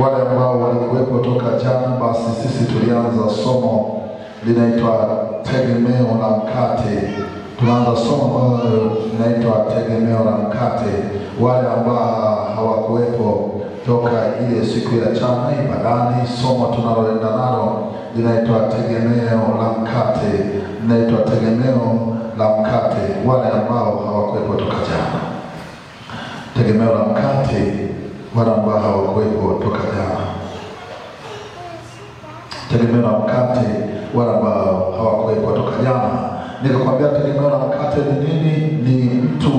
Wale ambao walikuwepo toka jana, basi sisi tulianza somo linaitwa tegemeo la mkate. Tunaanza somo linaitwa tegemeo la mkate. Wale ambao hawakuwepo toka ile siku ya jana ibadani, somo tunaloenda nalo linaitwa tegemeo la mkate. Linaitwa tegemeo la mkate. Wale ambao hawakuwepo toka jana, tegemeo la mkate. Wale ambao hawakuwepo toka jana, tegemeo la mkate. Wale ambao hawakuwepo toka jana, nikakwambia tegemeo la mkate ni nini? Ni mtu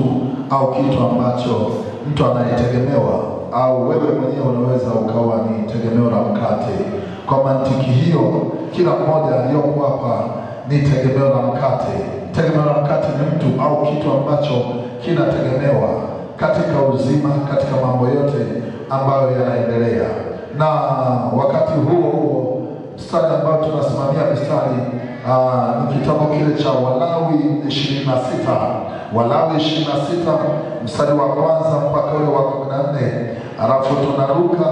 au kitu ambacho mtu anayetegemewa, au wewe mwenyewe unaweza ukawa ni tegemeo la mkate. Kwa mantiki hiyo, kila mmoja aliyokuwa hapa ni tegemeo la mkate. Tegemeo la mkate ni mtu au kitu ambacho kinategemewa katika uzima, katika mambo yote ambayo yanaendelea. Na wakati huo mstari ambao tunasimamia mstari ni kitabu kile cha Walawi 26. Walawi 26 mstari wa kwanza mpaka ule wa 14. Alafu tunaruka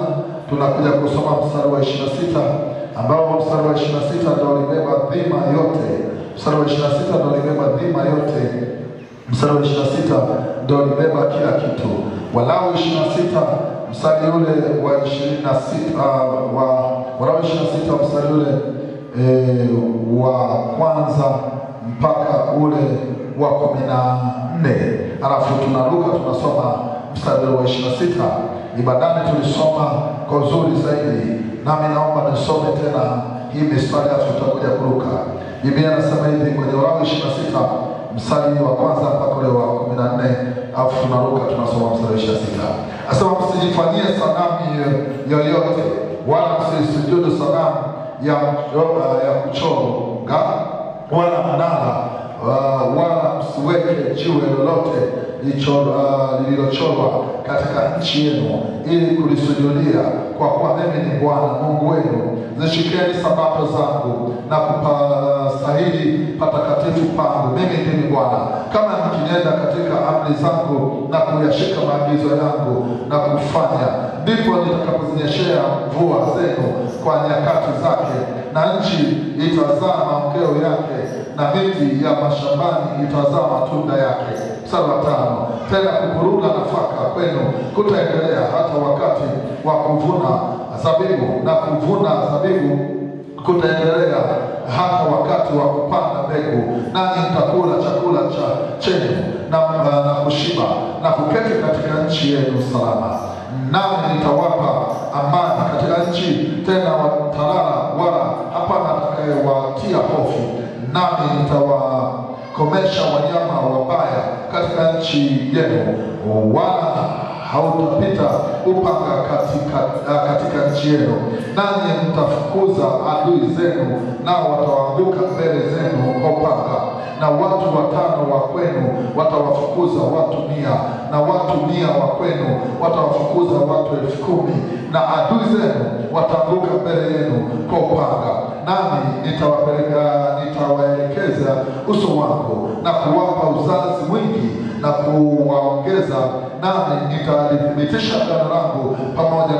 tunakuja kusoma mstari wa 26, ambao mstari wa 26 ndio ulibeba dhima yote. Mstari wa 26 ndio ulibeba dhima yote. Mstari wa 26 ndio ulibeba kila kitu. Walawi 26 mstari ule wa 26 Walawi 26 mstari ule wa kwanza mpaka ule wa 14. Alafu tunaruka tunasoma mstari wa 26. Ibadani tulisoma kwa uzuri zaidi, nami naomba nisome tena hii mstari afu tutakuja kuruka. Biblia inasema hivi kwenye Walawi 26 mstari wa kwanza mpaka ule wa 14, afu tunaruka tunasoma mstari wa 26. Asema, msijifanyie sanamu yoyote wala msisujudu sanamu ya kuchonga wala mnara, wala msiweke jiwe lolote lililochorwa katika nchi yenu ili kulisujudia, kwa kuwa mimi ni Bwana Mungu wenu. Zishikeni sabato zangu na kupastahili patakatifu pangu. Mimi ndimi Bwana. Kama mkienda katika amri zangu na kuyashika maagizo yangu na kufanya, ndipo nitakapozinyeshea mvua zenu kwa nyakati zake, na nchi itazaa maongeo yake, na miti ya mashambani itazaa matunda yake. Mstari wa 5. Tena kupuruga nafaka kwenu kutaendelea hata wakati wa kuvuna zabibu, na kuvuna zabibu kutaendelea hata wakati wa kupanda mbegu. Nanyi mtakula chakula chenu na kushiba na kuketi katika nchi yenu salama. Nami nitawapa amani katika nchi, tena watalala wala hapana atakayewatia hofu. Nami nitawakomesha wanyama wabaya katika nchi yenu, wala hautapita upanga katika nchi yenu. Nanyi mtafukuza adui zenu, nao wataanguka mbele zenu kwa upanga. Na watu 5 wa kwenu watawafukuza watu 100, na watu 100 wa kwenu watawafukuza watu 10,000, na adui zenu wataanguka mbele yenu kwa upanga. Nami nitawaelekeza uso wangu na kuwapa uzazi mwingi na kuwaongeza, nami nitalithibitisha agano langu pamoja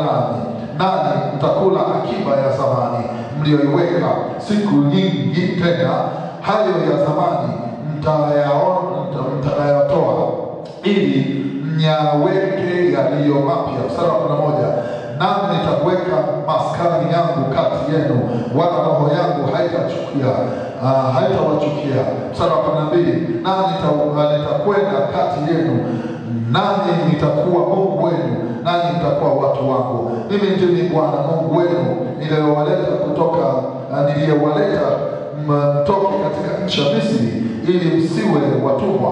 nanyi mtakula akiba ya zamani mlioiweka siku nyingi. Tena hayo ya zamani mtayatoa ili mnyaweke yaliyo mapya. Mstari wa 11. Nami nitaweka maskani yangu kati yenu, wala roho yangu haitawachukia. Mstari wa 12. Nami nitakwenda kati yenu, nami nitakuwa Mungu wenu, nanyi mtakuwa watu wangu. Mimi ndimi Bwana Mungu wenu niliyewaleta mtoke katika nchi ya Misri, ili msiwe watumwa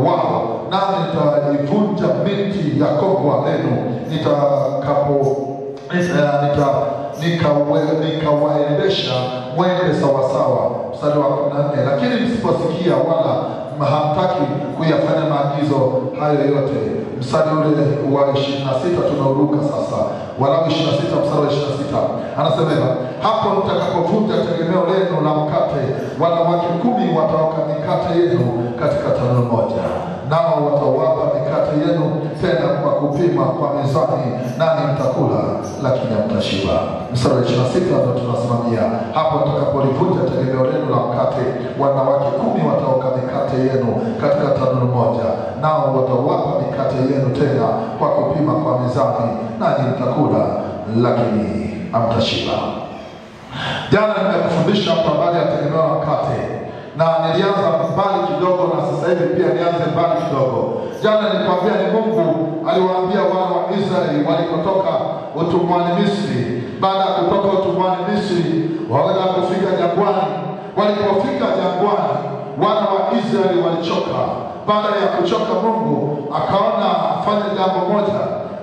wao. Nami nitaivunja miti ya kongwa lenu nikawaendesha mwende sawasawa. Mstari wa 14. Lakini msiposikia wala hamtaki kuyafanya maagizo hayo yote. Mstari ule wa 26 tunauruka sasa. Walawi 26 mstari wa 26. Anasema, hapo mtakapovunja tegemeo lenu la mkate, wanawake 10 wataoka mikate yenu katika tanuru moja, nao watawapa mikate yenu tena kwa kupima kwa mizani, nanyi mtakula lakini hamtashiba. Mstari wa 26 ndio tunasimamia hapo. Mtakapolivunja tegemeo lenu la mkate, wanawake 10 wataoka mikate yenu katika tanuru moja, nao watawapa mikate yenu tena kwa kupima kwa mizani, nanyi mtakula lakini hamtashiba. Jana nimekufundisha habari ya tegemeo la mkate, na nilianza mbali kidogo, na sasa hivi pia nianze mbali kidogo. Jana nilikwambia ni Mungu aliwaambia wana wa Israeli walipotoka utumwani Misri. Baada ya kutoka utumwani Misri, waweza kufika jangwani. Walipofika jangwani, wana wa Israeli walichoka. Baada ya kuchoka, Mungu akaona afanye jambo moja,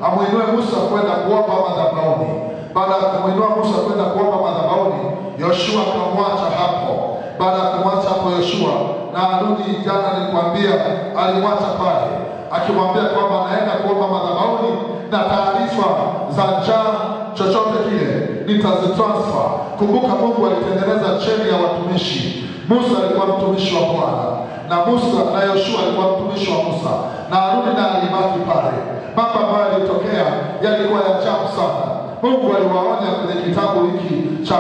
amuinue Musa kwenda kuomba madhabahuni. Baada ya kumuinua Musa kwenda kuomba madhabahuni, Yoshua akamwacha hapo. Baada ya kumwacha hapo Yoshua na Haruni, jana nilikwambia alimwacha pale, akimwambia kwamba anaenda kuomba madhabahuni na taarifa za njaa chochote kile nitazitransfer. Kumbuka Mungu alitengeneza cheni ya watumishi. Musa alikuwa mtumishi wa Bwana, na Yoshua alikuwa mtumishi wa Musa, na Haruni naye alibaki pale. Mambo ambayo yalitokea yalikuwa ya ajabu sana. Mungu aliwaonya kwenye kitabu hiki cha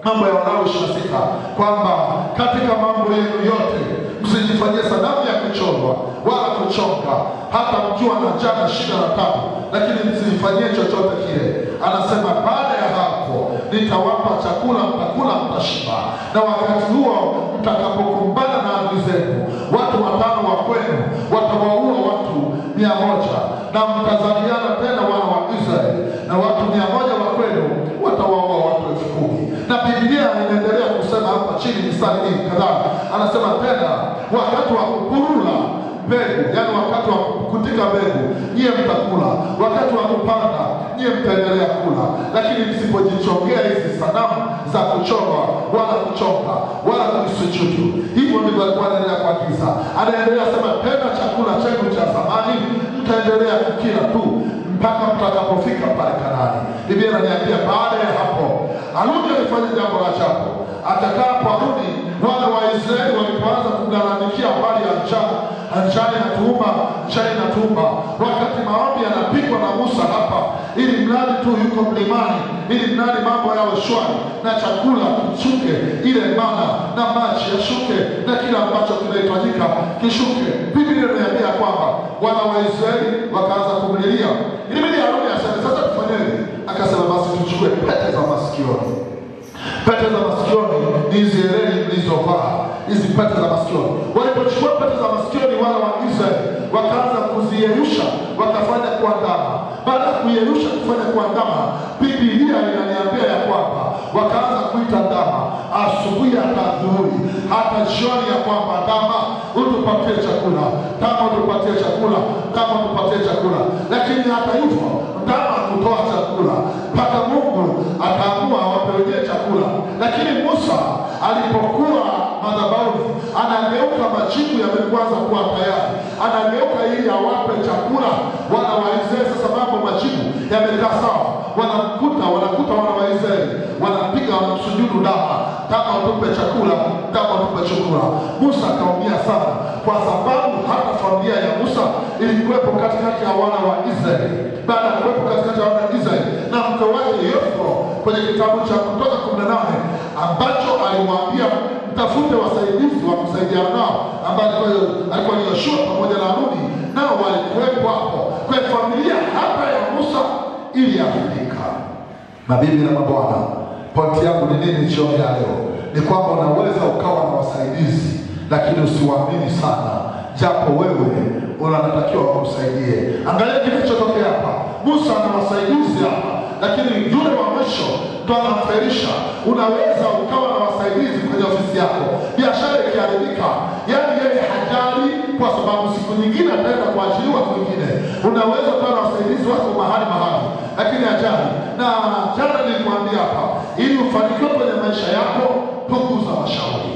Mambo ya Walawi 26 kwamba katika mambo yenu yote msijifanyie sanamu ya kuchorwa wala kuchonga, hata mkiwa na njaa na shida na tabu, lakini msijifanyie chochote kile. Anasema baada ya hapo nitawapa chakula, mtakula mtashiba, na wakati huo mtakapokumbana na adui zenu, watu 5 wa kwenu watawaua watu 100, na mtazaliana tena wana wa Israeli, na watu 100 wa kwenu watawaua watu 10,000. Na Biblia inaendelea kusema hapa chini mstari hii kadhaa, anasema tena wakati wa kupurula mbegu, yani wakati wa kutika mbegu, nyie mtakula. Wakati wa kupanda, nyie mtaendelea kula, lakini msipojichongea hizi sanamu za kuchorwa wala kuchonga wala kusujudu. Hivyo ndivyo alikuwa anaendelea kuagiza. Anaendelea sema tena chakula chenu cha zamani mtaendelea kukila tu mpaka mtakapofika pale Kanaani. Biblia inaniambia baada ya hapo Haruni alifanya jambo la ajabu. Atakaa kwa Haruni, wana wa Israeli walipoanza kulalamikia habari ya njaa, njaa inatuuma, wakati maombi yanapigwa na Musa hapa, ili mradi tu yuko mlimani, ili mradi mambo yawe shwari na chakula kishuke, ile mana na maji yashuke, na kila ambacho kinahitajika kishuke. Biblia inaniambia kwamba wana wa Israeli wakaanza kumlilia. Ilibidi Haruni aseme sasa tufanyeje? Akasema basi tuchukue pete za masikioni. Pete za masikioni ni hizi hereni mlizovaa, hizi pete za masikioni. Walipochukua pete za masikioni, wana wa Israeli wakaanza kuziyeyusha, wakafanya kuwa ndama. Baada ya kuyeyusha kufanya kuwa ndama, Biblia inaniambia ya kwamba wakaanza kuita ndama asubuhi hata adhuhuri hata jioni, ya kwamba ndama utupatie chakula, ndama utupatie chakula, ndama utupatie chakula. Lakini hata hivyo ndama kutoa chakula mpaka Mungu akaamua awape chakula. Lakini Musa alipokuwa madhabahuni, anageuka, majibu yamekuanza kuwa tayari, anageuka ili awape chakula wana wa Israeli. Sasa mambo majibu yamekaa sawa, wanakuta wana wa Israeli wanapiga, wanamsujudu ndama, kama utupe chakula, kama utupe chakula. Musa akaumia sana, kwa sababu hata familia ya Musa ilikuwepo katikati ya wana wa Israeli. Baada ya kuwepo katikati ya wana wa Israeli na mke wake Yethro, kwenye kitabu cha Kutoka 18 ambacho alimwambia mtafute wasaidizi wa kusaidia nao, ambao alikuwa ni Yoshua pamoja na Haruni, nao walikuwepo hapo. Kwa familia hata ya Musa iliathirika. Mabibi na mabwana, pointi yangu ni nini jioni ya leo? Ni kwamba unaweza ukawa na wasaidizi, lakini usiwaamini sana, japo wewe unatakiwa kusaidie. Angalia kilichotokea hapa. Musa ana wasaidizi hapa, lakini yule wa mwisho ndo anamferisha. Unaweza ukawa na wasaidizi kwenye ofisi yako, biashara ikiharibika, yani yeye hajali, kwa sababu siku nyingine ataenda kuajiriwa kwingine. Unaweza ukawa na wasaidizi wako mahali, lakini hajali. Na jana nilimwambia hapa, ili ufanikiwe kwenye maisha yako, punguza mashauri.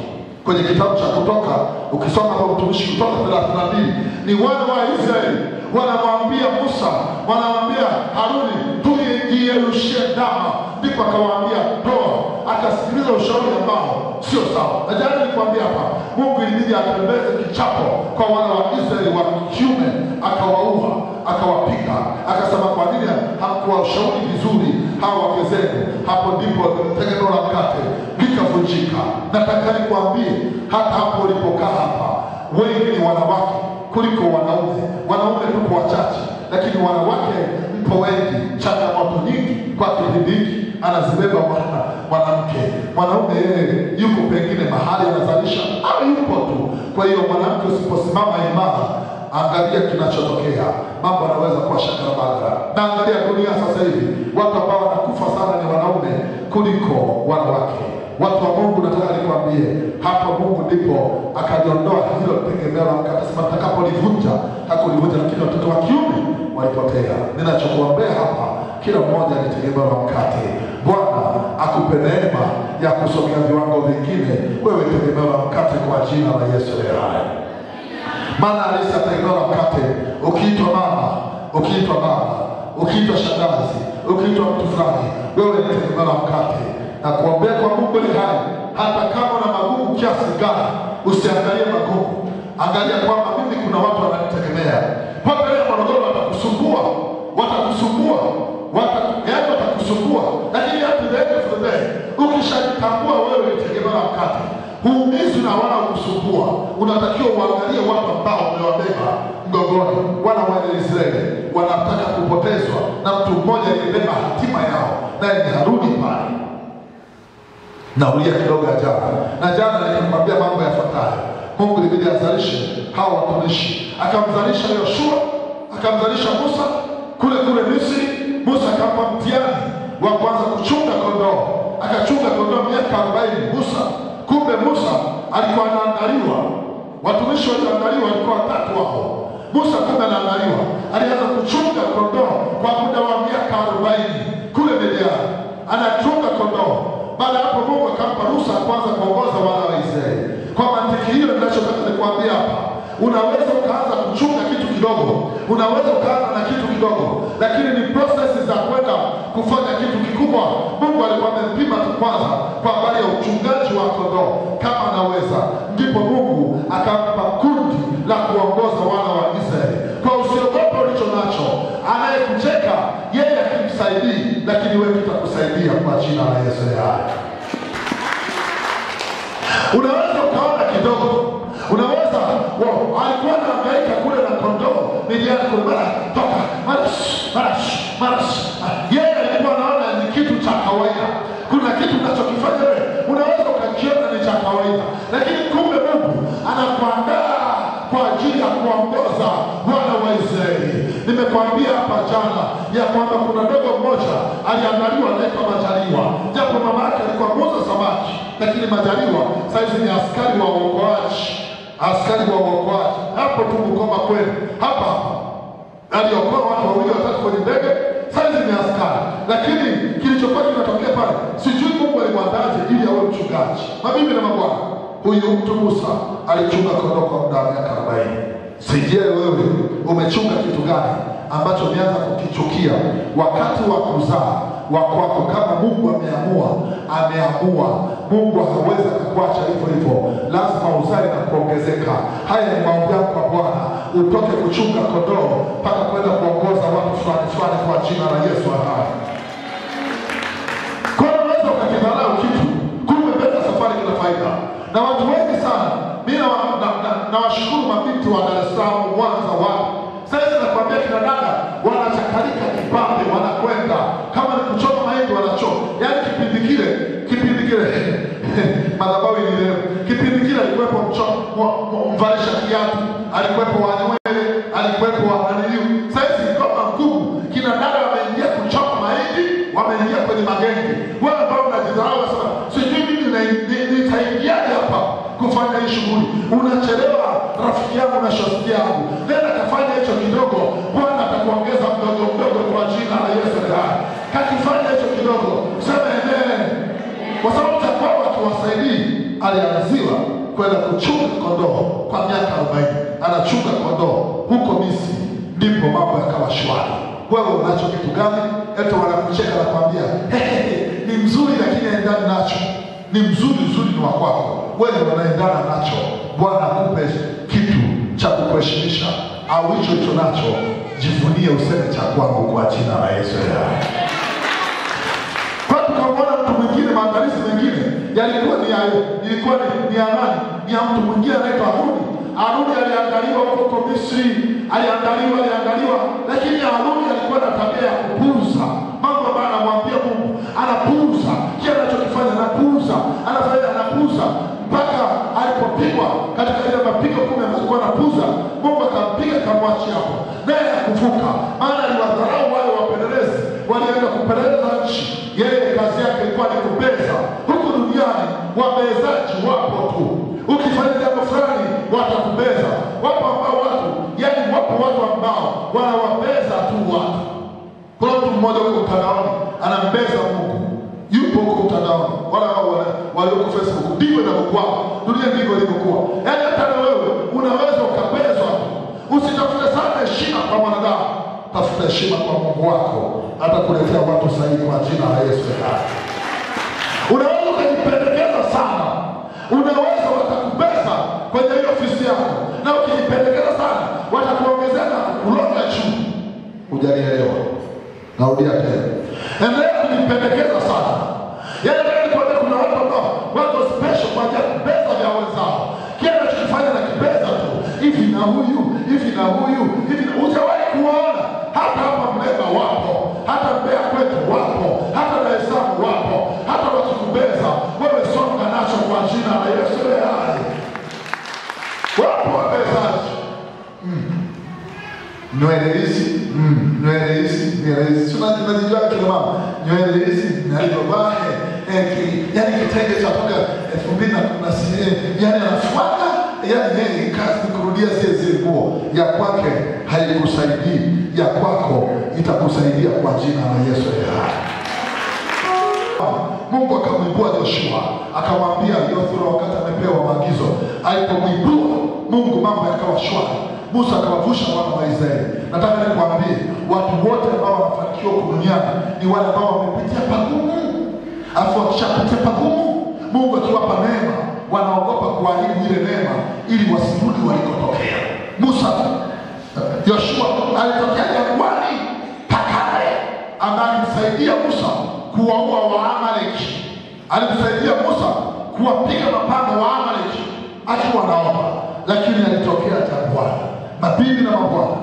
Kwenye kitabu cha Kutoka, ukisoma kwa mtumishi Kutoka 32, ni wana wa Israeli wanamwambia Musa, wanamwambia Haruni, tujiyerushie ndama. Ndipo akawaambia toa, akasikiliza ushauri ambao sio sawa. Na jana nilikwambia hapa, Mungu ilibidi atembeze kichapo kwa wana wa Israeli wa kiume, akawaua, akawapiga, akasema kwa nini hamkuwashauri vizuri hawa wake zenu? Hapo ndipo tegemeo la mkate likavunjika. Nataka nikwambie, hata hapo ulipokaa hapa, wengi ni wanawake kuliko wanaume. Wanaume tupo wachache, lakini wanawake mpo wengi. Changamoto nyingi kwa kipindi hiki anazibeba mwanamke. Mwanaume yeye yuko pengine mahali anazalisha au yupo tu. Kwa hiyo mwanamke usiposimama imara, angalia kinachotokea. Mambo yanaweza kuwa shakarabagara. Na angalia dunia sasa hivi, watu ambao wanakufa sana ni wanaume kuliko wanawake. Watu wa Mungu, nataka nikwambie, hapo Mungu ndipo akaliondoa hilo tegemeo la mkate. Sema nitakapolivunja, hakulivunja, lakini watoto wa kiume walipotea. Ninachokuombea hapa, kila mmoja ni tegemeo la mkate. Bwana akupe neema ya kusogea viwango vingine. Wewe tegemeo la mkate kwa jina la Yesu aliye hai. Maana alisa tegemeo la mkate, ukiitwa mama, ukiitwa baba, ukiitwa shangazi, ukiitwa mtu fulani, wewe ni tegemeo la mkate. Na kuombea kwa Mungu ni hai, hata kama na magumu kiasi gani, usiangalie magumu. Angalia kwamba mimi kuna watu wananitegemea. Paka leo Morogoro watakusumbua, yaani watakusumbua. Lakini at the end of the day, ukishajitambua wewe ni tegemeo la mkate, huumizwi na wala kusumbua. Unatakiwa uangalie watu ambao umewabeba mgogoni. Wana wa Israeli wanataka kupotezwa na mtu mmoja aliyebeba hatima yao, naye ni Haruni pale. Na ulia kidogo ya jana. Na jana nilikwambia mambo yafuatayo. Mungu ilibidi azalishe hao watumishi. Akamzalisha Yoshua, akamzalisha Musa kule Misri. Musa akampa mtihani wa kwanza kuchunga kondoo. Akachunga kondoo miaka 40 Musa. Kumbe Musa alikuwa anaandaliwa. Watumishi walioandaliwa walikuwa 3 wao. Musa kumbe anaandaliwa. Alianza kuchunga kondoo kwa muda wa miaka 40 kule Midiani. Anachunga kondoo. Baada hapo Mungu akampa ruhusa kwanza kuongoza wana wa Israeli. Kwa mantiki hiyo ninachotaka nikwambia hapa, unaweza ukaanza kuchunga kitu kidogo, unaweza ukaanza na kitu kidogo, lakini ni process za kwenda kufanya kitu kikubwa. Mungu alikuwa amempima kwanza kwa habari ya uchungaji wa kondoo kama anaweza, ndipo Mungu akampa kundi la kuongoza wana wa Israeli. Kwa usiogope ulicho nacho, anayekucheka yeye akimsaidii, lakini wewe tutakusaidia kwa jina la Yesu hai. Unaweza ukaona kidogo, unaweza alikuwa anahangaika kule na kondoo Midiani kule, mara toka marash. Yeye alikuwa anaona ni kitu cha kawaida. Kuna kitu unachokifanya wewe unaweza ukakiona ni cha kawaida, lakini kumbe Mungu anakuandaa kwa ajili ya kuongoza wana wa Israeli. Nimekwambia hapa jana ya kwamba kuna dogo mmoja aliandaliwa anaitwa Majaliwa. Japo mama yake alikuwa muuza samaki, lakini Majaliwa saizi ni askari wa uokoaji. Hapo tu Bukoba kwenu. Hapa aliokoa watu 2-3 kwenye ndege, saizi ni askari. Lakini kilichokuwa kinatokea pale, sijui Mungu alimwandaje ili awe mchungaji. Mabibi na mabwana, huyu mtu Musa alichunga kondoo kwa muda wa miaka 40. Sijui wewe umechunga kitu gani ambacho umeanza kukichukia wakati wa kuzaa wako. Kama Mungu ameamua, Mungu hawezi kukuacha hivyo. Lazima uzae na kuongezeka. Haya ni maombi yangu kwa Bwana, utoke kuchunga kondoo mpaka kwenda kuongoza watu fulani kwa jina la Yesu hai. Kwa nini unaweza ukakidharau kitu, kumbe mbele safari kuna faida. Na watu wengi sana, mimi na washukuru mabinti wa Dar es Salaam, Mwanza, wapi. Sasa nakwambia kina dada wanachakalika kipande, wanakwenda kama ni kuchoma mahindi wanachoma. Yaani kipindi kile madhabahu ni leo. Kipindi kile alikuwepo mvalisha kiatu, alikuwepo wanywele, alikuwepo wananiu. Sasa kama ngumu, kina dada wameingia kuchoma mahindi, wameingia kwenye magenge. Wewe ambao unajidharau sana, sijui mimi nitaingiaje hapa kufanya hii shughuli. Unachelewa rafiki yangu na shosti yangu. Nenda kafanya hicho kidogo, Bwana atakuongeza mdogo kwa jina la Yesu hai. Kakifanya hicho kidogo, sema amen. Kwa sababu takuwa wakiwasaidii, alianziwa kwenda kuchunga kondoo kwa miaka 40. Anachunga kondoo huko Misri, ndipo mambo yakawa shwari. Wewe unacho kitu gani? Eti wanakucheka na kuambia ni mzuri lakini endani nacho. Ni mzuri ni wa kwako. Wewe unaendana nacho. Bwana akupe kitu cha kukuheshimisha au hicho nacho, jivunie useme cha kwangu kwa jina la Yesu. Kwa tukamwona mtu mwingine, maandalizi mengine yalikuwa ni ya nani? Ni ya mtu mwingine anaitwa Haruni. Haruni aliandaliwa huko Misri, aliandaliwa, lakini Haruni alikuwa na tabia ya kupuuza mambo ambayo anamwambia Mungu. Anapuuza kile anachokifanya, anapuuza mpaka alipopigwa katika ile mapigo 10 alikuwa anapuuza. Mungu akampiga, akamwachia hapo, naye akuvuka, maana aliwadharau wale wapelelezi walienda kupeleleza nchi. Yeye kazi yake ilikuwa ni kubeza. Huku duniani wabezaji wapo tu. Ukifanya jambo fulani watakubeza. Wapo watu ambao wanawabeza tu watu. Kuna mtu mmoja huko mtandaoni anambeza Mungu. Yupo huko mtandaoni. Wale huko Facebook. Ndivyo inavyokuwa. Dunia ndivyo ilivyokuwa. Yaani hata wewe unaweza ukabezwa tu. Usitafute sana heshima kwa mwanadamu. Tafuta heshima kwa Mungu wako. Atakuletea watu sahihi kwa jina la Yesu. Unaweza ukajipendekeza sana. Unaweza watakubeza kwenye hiyo ofisi yako. Na ukijipendekeza sana, watakuongezea na kukuloga juu. Hujanielewa? Narudia tena. Endelea kujipendekeza sana. Yaani kuna watu ambao wako special kwa ajili ya kubeza vya wenzao. Kile anachokifanya na kibeza tu. Hivi na huyu. Hujawahi kuona. Hata hapa Mleba wapo. Hata Mbeya kwetu wapo. Hata Dar es Salaam wapo. Hata wakikubeza, wewe songa nacho kwa jina la Yesu. Wapo wabezaji. Nywele hizi. Tunajua kile mama. Nywele hizi nalivaa yaani kitenge cha toka 2016 yaani anafuata yaani kazi kurudia zile nguo ya kwake haikusaidii, ya kwako itakusaidia kwa jina la Yesu. Mungu akamwibua Joshua, akamwambia Yoshua wakati amepewa maagizo. Alipomwibua Mungu mambo yakawa shwari. Musa akawavusha wana wa Israeli. Nataka nikwambie watu wote ambao wanafanikiwa duniani ni wale ambao wamepitia pagumu. Afu wakishapitia pagumu, Mungu akiwapa neema, wanaogopa kuharibu ile neema ili wasirudi walikotokea. Yoshua alitokea jangwani pakale, ambaye alimsaidia Musa kuwaua Waamaleki. Alimsaidia Musa kuwapiga mapanga Waamaleki akiwa naomba, lakini alitokea jangwani. Mabibi na mabwana,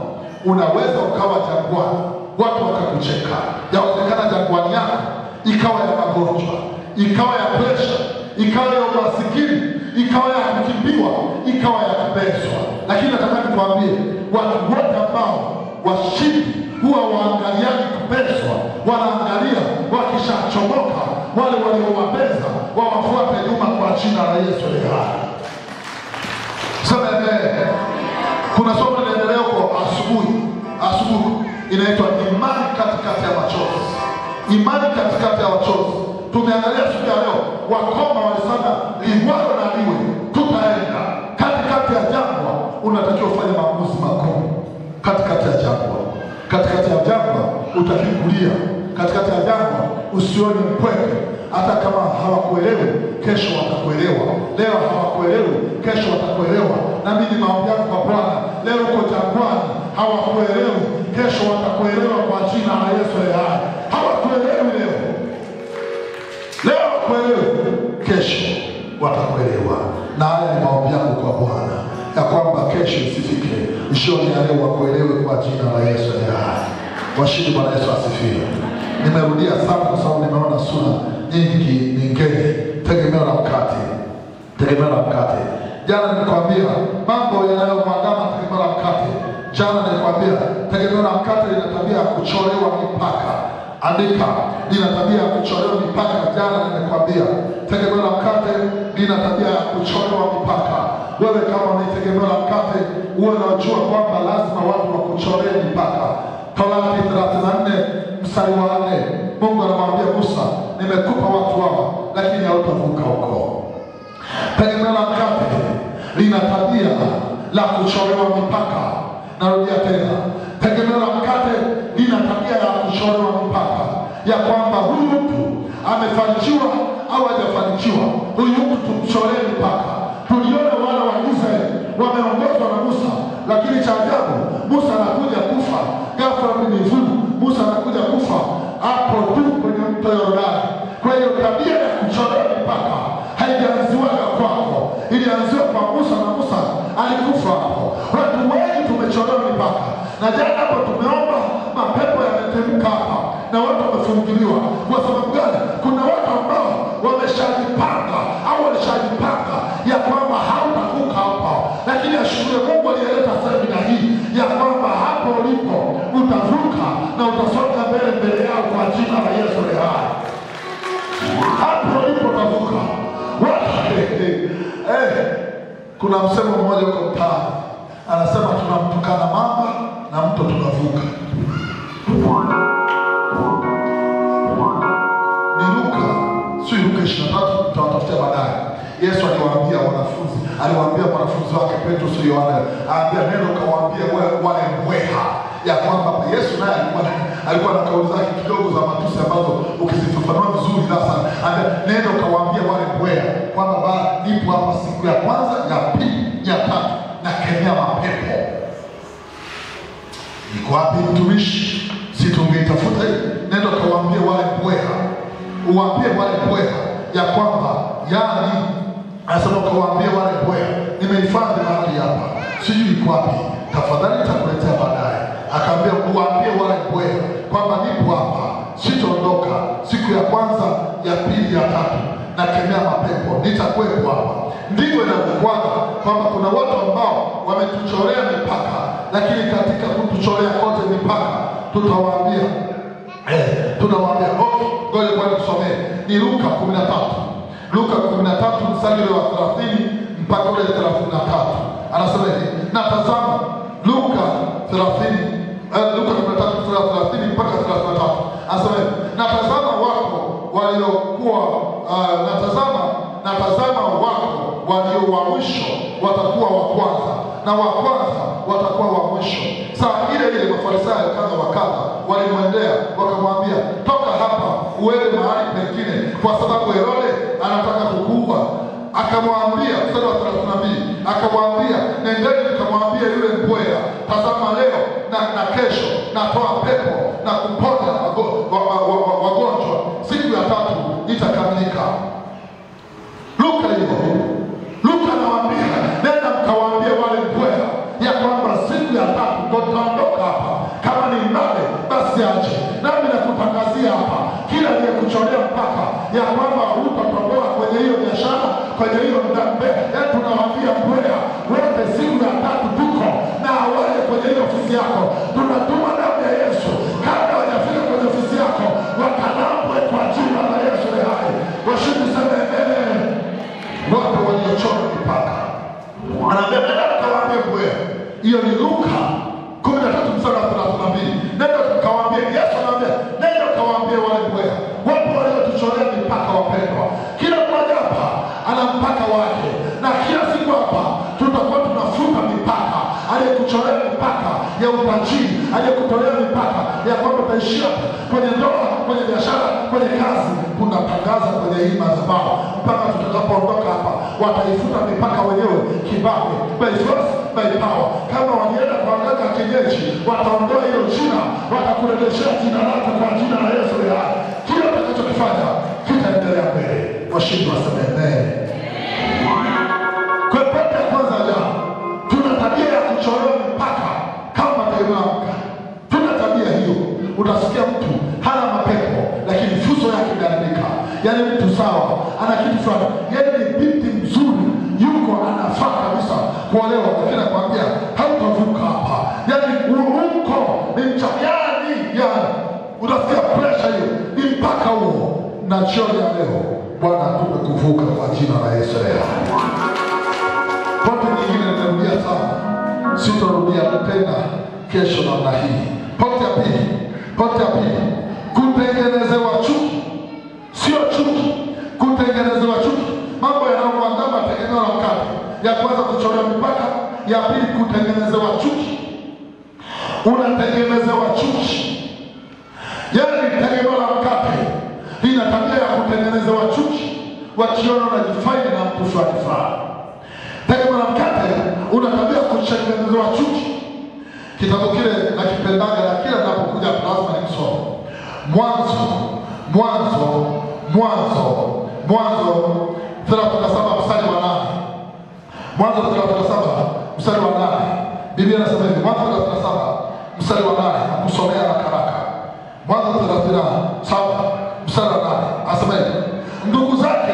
unaweza ukawa jangwani, watu wakakucheka. Yawezekana jangwani yako ikawa ya magonjwa, ikawa ya presha, ikawa ya umasikini, ikawa ya kukimbiwa, ikawa ya kubezwa. Lakini nataka nikwambie, watu wote ambao washindi huwa waangaliani kubezwa, wanaangalia wakishachomoka wale waliowabeza wawafuate nyuma kwa jina la Yesu. Kuna somo linaendelea kwa asubuhi inaitwa imani katikati ya machozi. Imani katikati ya machozi. Tumeangalia siku ya leo, wakoma walisema liwalo na liwe tutaenda. Katikati ya jangwa unatakiwa ufanye maamuzi magumu. Katikati ya jangwa utakikulia. Katikati ya jangwa usione mpweke. Hata kama hawakuelewi, kesho watakuelewa. Leo hawakuelewi, kesho watakuelewa. Na mimi maombi yangu kwa Bwana, leo uko jangwani, hawakuelewi, kesho watakuelewa kwa jina la Yesu. Hawakuelewi leo hawakuelewi, kesho watakuelewa. Na haya ni maombi yangu kwa Bwana, ya kwamba kesho isifike, jioni ya leo wakuelewe kwa jina la Yesu. Washindi, Bwana Yesu asifiwe. Nimerudia sana kwa sababu nimeona sura nyingi nyingine. Tegemeo la mkate. Jana nilikwambia mambo yanayomwandama tegemeo la mkate. Jana nilikwambia tegemeo la mkate lina tabia ya kuchorewa mipaka. Andika, lina tabia ya kuchorewa mipaka. Jana nilikwambia tegemeo la mkate lina tabia ya kuchorewa mipaka. Wewe kama ni tegemeo la mkate, uwe unajua kwamba lazima watu wakuchoree mipaka. Torati 34 mstari wa 4, Mungu anamwambia Musa, nimekupa watu hawa lakini hautavuka huko. Tegemeo la mkate lina tabia la kuchorewa mipaka. Narudia tena, Tegemeo la mkate lina tabia ya kuchorewa mipaka, ya kwamba huyu mtu amefanikiwa au hajafanikiwa, huyu mtu tumchoree mipaka. Tuliona wana wa Israeli wameongozwa na Musa, lakini cha ajabu Musa anakuja kufa ghafla binivuu. Musa anakuja kufa hapo tu kwenye mto Yordani. Kwa hiyo tabia ya kuchorea mipaka haijaanziwaga kwako, ilianziwa kwa Musa, na Musa alikufa hapo. Watu wengi tumechorewa mipaka, na jana hapo tumeomba mapepo yametemka hapa na watu wamefunguliwa. Kwa sababu gani? Kuna watu ambao wameshajipanga au walishajipanga ya kwamba hautavuka hapa, lakini ashukuru Mungu aliyeleta semina hii ya kwamba hapo ulipo utavuka na utasonga mbele yao kwa jina la Yesu aliye hai. Hapo ulipo utavuka. Kuna msemo mmoja uko mtaani, anasema tunamtukana mama na mto tunavuka. Ni Luka, si Luka 23, tutawatafutia baadaye. Yesu aliwaambia wanafunzi, aliwaambia wanafunzi wake Petro, si Yohana, aambia neno kawaambia wale mbweha, ya kwamba Yesu naye alikuwa na kauli zake kidogo za matusi ambazo ukizifafanua vizuri sasa, neno kawaambia wale mbweha kwamba nipo hapa siku ya kwanza, ya pili, ya tatu, na kemea mapepo. Niko wapi mtumishi? Si tungeitafuta hii neno kawaambia wale mbweha. Uwaambie wale mbweha ya kwamba, yani anasema kawaambia wale mbweha, nimehifadhi mahali hapa, sijui iko wapi, tafadhali nitakuletea baadaye. Akaambia uwaambie wale mbweha kwamba nipo hapa, sitaondoka siku ya kwanza, ya pili, ya tatu, na kemea mapepo, nitakuwepo hapa. Ndivyo inavyokuwa kwamba kuna watu ambao wametuchorea mipaka, lakini katika kutuchorea kote mipaka tutawaambia tunawaambia ngoja kwa kusomea ni Luka 13. Luka 13 mstari wa 30 mpaka ule 33. Anasema hivi, na tazama, Luka 13 mstari wa 30 mpaka 33. Anasema hivi, na tazama wako waliokuwa na tazama wako walio wa mwisho watakuwa wa kwanza, na wa kwanza watakuwa wa mwisho. Saa ile ile Mafarisayo kadha wa kadha walimwendea wakamwambia, toka hapa uende mahali pengine, kwa sababu Herode anataka kukuua. Akamwambia, mstari wa 32, akamwambia, nendeni mkamwambie yule mbweha, tazama leo na kesho natoa pepo na kuponya wagonjwa, siku ya tatu itakamilika. Luka hivyo, Luka anawaambia, nenda mkawaambie wale mbweha ya kwamba siku ya tatu tutaondoka hapa, kama ni mbale basi aje. Nami nakutangazia hapa, kila aliyekuchorea mpaka ya kwamba hutatomboa kwenye hiyo biashara, kwenye hiyo ndambe, tunawaambia mbweha wote siku ya tatu tuko na awale kwenye hiyo ofisi yako. Tunatuma damu ya Yesu kabla hajafika kwenye ofisi yako, wakalambwe kwa jina la Yesu aliye hai. Washindi sema amen. Wote waliochora mipaka anaambia nenda mkawaambie mbweha. Hiyo ni Luka 13 mstari wa 32. Nenda mkawaambie. Yesu anaambia nenda mkawaambie wale mbweha. Wapo waliotuchorea mipaka, wapendwa. Kila mmoja hapa ana mpaka wake, na kila siku hapa tutakuwa tunafuta mipaka. Aliyekuchorea mipaka ya utajiri, aliyekutolea mipaka ya kwamba utaishia kwenye ndoa, kwenye biashara, kwenye kazi, tunatangaza kwenye hii madhabahu mpaka tutakapoondoka hapa, wataifuta mipaka wenyewe kibabe, by force, by power. Kama walienda kwa waganga kienyeji, wataondoa hilo jina, watakurejeshea jina lako kwa jina la Yesu aliye hai. Kila utakachokifanya kitaendelea mbele. Washindi waseme amen. Kwa pote ya kwanza jana, tuna tabia ya kuchorea mipaka kama taimamuka. Tuna tabia hiyo. Utasikia mtu hana mapepo, lakini fuso yake imeharibika. Yaani mtu sawa, ana kitu fulani, yeye ni binti mzuri, yuko anafaa kabisa kuolewa, lakini anakuambia hautavuka hapa. Yaani uko ni mchayani, yani utasikia pressure hiyo, ni mpaka huo. Na jioni ya leo Bwana atupe kuvuka kwa jina la Yesu leo. Pote nyingine nimerudia sana, sitarudia tena kesho namna hii. Pote ya pili, kutengenezewa chuki. Sio chuki, kutengenezewa chuki. Mambo yanayoandama tegemeo la mkate. Ya kwanza kuchorea mipaka, ya pili kutengenezewa chuki. unatengenezewa chuki. Yaani tegemeo la mkate lina tabia ya kutengenezewa chuki, wakiona unajifaidi na mtu fulani. Tegemeo la mkate una tabia ya kutengenezewa chuki. Kitabu kile nakipendaga na kila ninapokuja lazima nikisome. Mwanzo 37 mstari wa 8. Mwanzo 37 mstari wa 8. Biblia inasema hivi, Mwanzo 37 mstari wa 8, nakusomea haraka. Mwanzo 37 mstari wa 8 asema hivi, ndugu zake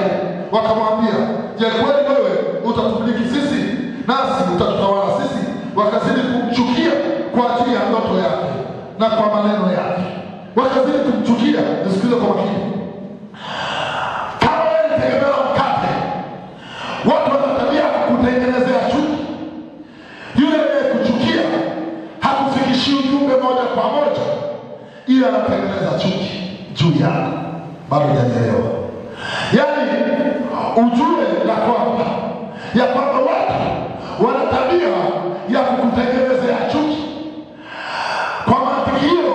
wakamwambia, je, kweli wewe utatumiliki sisi nasi utatutawala sisi? Wakazidi kumchukia kwa ajili ya ndoto yake na kwa maneno yake. Wakazidi kumchukia. Nisikilize kwa makini. Kama wewe tegemeo la mkate, watu wanatabia kutengenezea chuki. Yule anayekuchukia hakufikishi ujumbe moja kwa moja, ila anatengeneza chuki juu yako. Bado hujanielewa? Yaani ujue ya kwamba watu wana tabia ya kukutengenezea chuki. Kwa mantiki hiyo,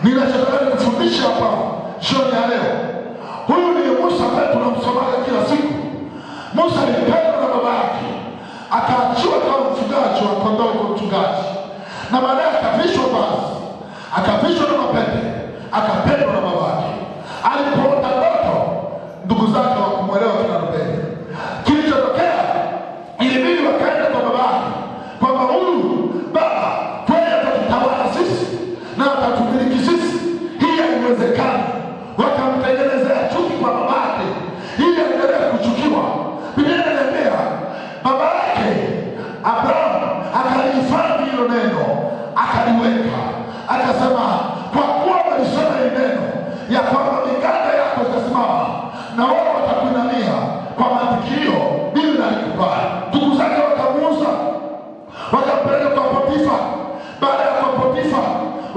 ninachotaka kufundisha hapa jioni ya leo, huyu ni Musa ambaye tunamsomaga kila siku. Musa alipendwa na baba yake, akaachiwa kama mfugaji wa kondoo kwa mchungaji, na baadaye akavishwa vazi, akavishwa na mapete, akapendwa na baba yake. Alipoota ndoto, ndugu zake wakumwelewa kina Rubeni. Kilichotokea, ilibidi wakaenda kwa baba yake kwamba huyu baba kweli atatutawala sisi na atatumiliki sisi. Hii haiwezekani. Wakamtengenezea chuki kwa baba yake ili aendelee kuchukiwa. Biblia inaniambia baba yake Abraham akalihifadhi hilo neno, akaliweka, akasema, kwa kuwa walisema hili neno ya kwamba miganda yako itasimama na wao watakuinamia, kwa matikio mimi nalikubali. Ndugu zake wakamuuza, wakampeleka kwa Potifa. Baada ya kwa Potifa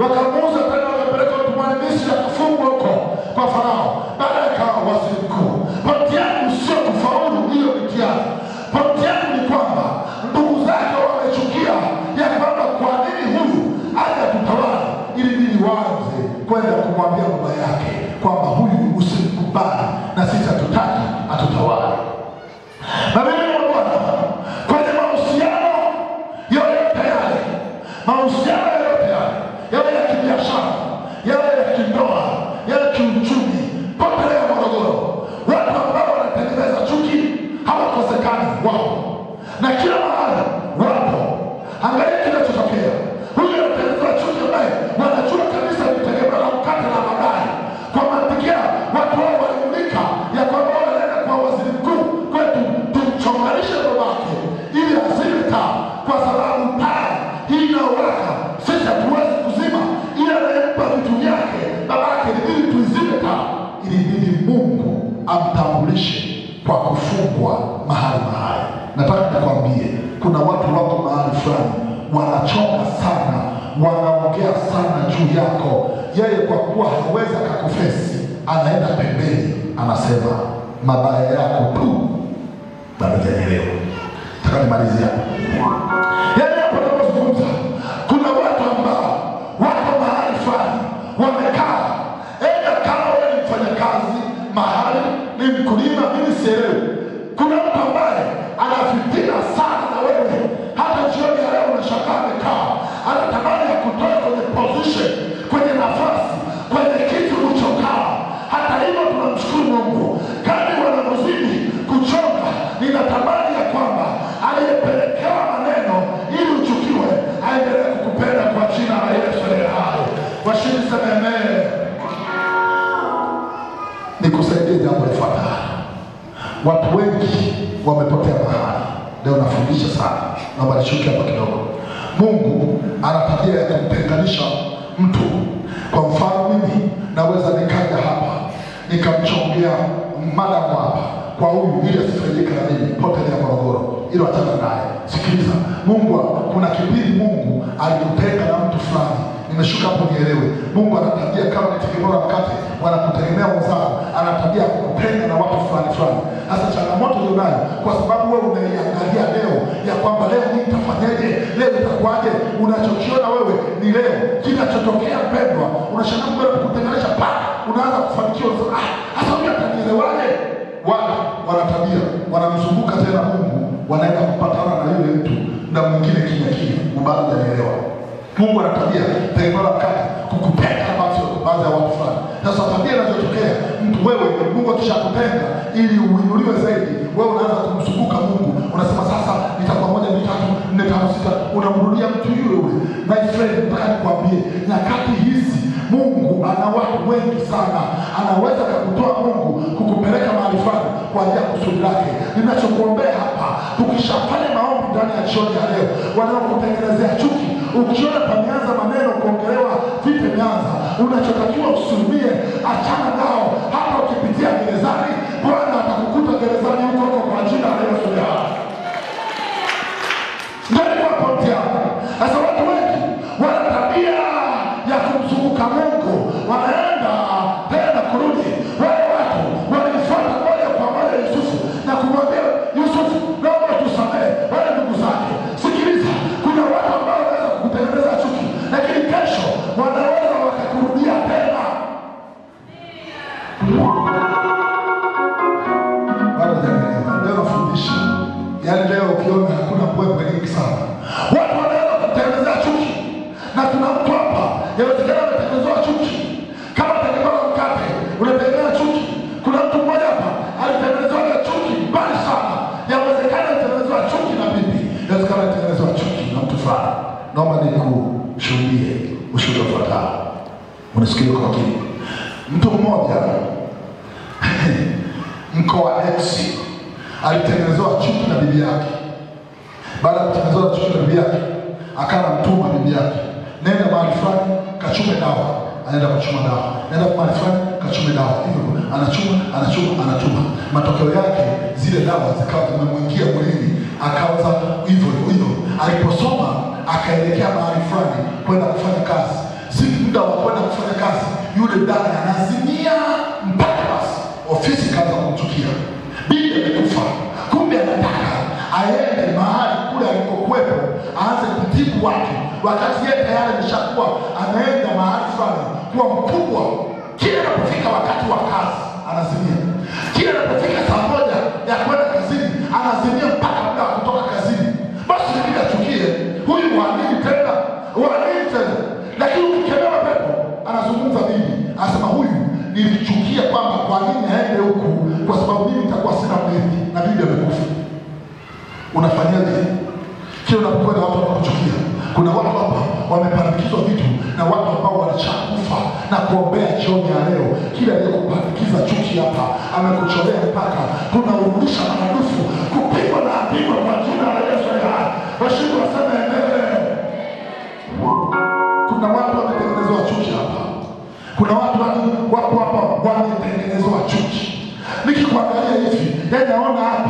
wakamuuza tena, wakampeleka utumwani Misri, akafungwa huko kwa Farao. Baada ya kawa waziri mkuu. Pointi yangu sio kufaulu hiyo mitihani. Pointi yangu ni kwamba ndugu zake wamechukia ya kwamba kwa nini huyu aje kutawala, ili nini waanze kwenda kumwambia baba yake kwamba huyu usimkubali na sisi hatutaki atutawale. Na mimi Bwana, kwenye mahusiano yoyote yale, mahusiano yoyote yale, yawe ya kibiashara, yawe ya kindoa, yawe ya kiuchumi, pote leo Morogoro, watu ambao wanatengeneza chuki hawakosekani, wapo. Na kila mahali wapo. Angalia kinachotokea. Huyu anatengeneza chuki ambaye wanajua kabisa kutegemea na mkate na baadaye. Kwa mantikia, watu wao walimulika ya kwamba wanaenda kwa waziri mkuu kwetu tumchonganishe babake ili azime taa, kwa sababu taa hii inawaka sisi hatuwezi kuzima, ili anayempa vitu vyake babake ili tuizime taa. Ilibidi Mungu amtambulishe kwa kufungwa mahali. Nataka nikwambie, kuna watu wako mahali fulani wanachonga sana, wanaongea sana juu yako. Yeye kwa kuwa hawezi akakufesi, anaenda pembeni, anasema mabaya yako tu. Bado hujanielewa? Nataka nimalizie hapo. Yaani hapo tunapozungumza, kuna watu ambao wako mahali fulani wamekaa. Kama wewe ni mfanyakazi mahali, ni mkulima, mimi sielewi. Kuna mtu ambaye anafitina sana na wewe, hata jioni ya leo unashangaa amekaa, anatamani ya kutoa kwenye position, kwenye nafasi, kwenye kitu ulichokaa. Hata hivyo tunamshukuru Mungu, kadri wanapozidi kuchonga, ninatamani ya kwamba aliyepelekewa maneno ili uchukiwe aendelee kukupenda kwa jina la Yesu aliye hai. Washindi sema amen. Nikusaidie jambo lifuatalo. Watu wengi wamepotea mahali. Leo nafundisha sana, naomba nishuke hapa kidogo. Mungu ana tabia ya kumtenganisha mtu. Kwa mfano, mimi naweza nikaja hapa nikamchongea madamu hapa kwa huyu ili asifaidike na mimi, pote ya Morogoro, ili wataka naye. Sikiliza, Mungu, kuna kipindi Mungu alikutenga na mtu fulani. Nimeshuka hapo nielewe. Mungu ana tabia kama ni tegemeo la mkate, wanakutegemea wenzao, ana tabia kukutenga na watu fulani. Sasa changamoto ndio nayo, kwa sababu wewe unaiangalia leo ya kwamba leo nitafanyaje, leo itakuwaje, unachokiona wewe unashangaa Mungu anakutenganisha pa, unaanza kufanikiwa, unasema sasa huyu atanielewaje? Watu wana tabia, wanamzunguka tena Mungu, wanaenda kupatana na yule mtu na mwingine kimya kimya, mbali hajanielewa. Mungu ana tabia tegemea kati kukupenda baadhi ya watu fulani. Sasa tabia inayotokea mtu wewe, Mungu akishakupenda ili uinuliwe zaidi, wewe unaanza kumzunguka Mungu, unasema sasa nitakuwa 1 2 3 4 5 6, unamrudia mtu yule yule. My friend, nataka nikwambie nyakati hizi Mungu ana watu wengi sana, anaweza kukutoa Mungu kukupeleka mahali fulani kwa ajili ya kusudi lake. Ninachokuombea hapa, tukishafanya maombi ndani ya jioni ya leo, wanaokutengenezea chuki, ukiona pameanza maneno kuongelewa vipi imeanza, unachotakiwa usiumie, achana nao. Hata ukipitia gerezani, Bwana atakukuta gerezani huko kwa jina la Yesu. Ndio kwa pointi yako. Sasa watu wengi wana tabia ya kumzunguka Mungu, wanaenda tena kurudi. Wale watu walifuata moja kwa moja Yusufu na kumwambia Yusufu, naomba tusamehe wale ndugu zake. Sikiliza, kuna watu ambao wanaweza kukutengeneza chuki, lakini kesho wanaweza wakakurudia tena. Leo nafundisha, yaani leo ukiona hakuna mbwembwe nyingi sana. Watu wanaweza kutengeneza chuki, na kuna mtu hapa yawezekana ametengenezwa chuki. Kama tengenezwa mkate, unatengeneza chuki. Kuna mtu mmoja hapa alitengenezwa chuki mbali sana. Yawezekana alitengenezwa chuki na bibi, yawezekana alitengenezwa chuki na mtu fulani. Naomba nikushuhudie ushuhuda ufuatao. Unasikia kwa kile mtu mmoja mkoa X alitengenezwa chuki na bibi yake. Baada ya kutengenezwa chuki na bibi yake, akana mtuma bibi yake, nenda mahali fulani kachume dawa. Anaenda kuchuma dawa, nenda mahali fulani kachume dawa. Hivyo anachuma. Matokeo yake zile dawa zikawa zimemwingia mwilini, akaanza hivyo. Aliposoma akaelekea mahali fulani kwenda kufanya kazi. Si muda wa kwenda kufanya kazi, yule dada anazimia mpaka basi ofisi kaanza kumchukia. Bibi amekufa, kumbe anataka aende mahali kule alikokuwepo aanze kutibu watu, wakati yeye tayari ameshakuwa ameenda mahali fulani kuwa mkubwa. Kila anapofika wakati wa kazi anazimia, kila anapofika saa 1 ya kwenda kazini anazimia mpaka muda wa kutoka kazini. Basi nikachukie huyu muamini tena. Lakini ukikemea pepo anazungumza bibi, anasema huyu nilichukia kwamba kwa nini aende huku, kwa sababu mimi nitakuwa sina mrithi na bibi amekufa. Unafanyaje? Kile unapokwenda watu wanakuchukia. Kuna watu hapa wamepandikizwa vitu na watu ambao walishakufa, na kuombea jioni ya leo, kila aliyekupandikiza chuki hapa amekucholea mpaka tunarudisha maradufu, kupigwa na apigwa kwa jina la Yesu. Washindi waseme amen. Kuna watu wametengenezwa chuki hapa. Kuna watu wapo hapa wametengenezwa chuki. Nikikuangalia hivi, naona hapa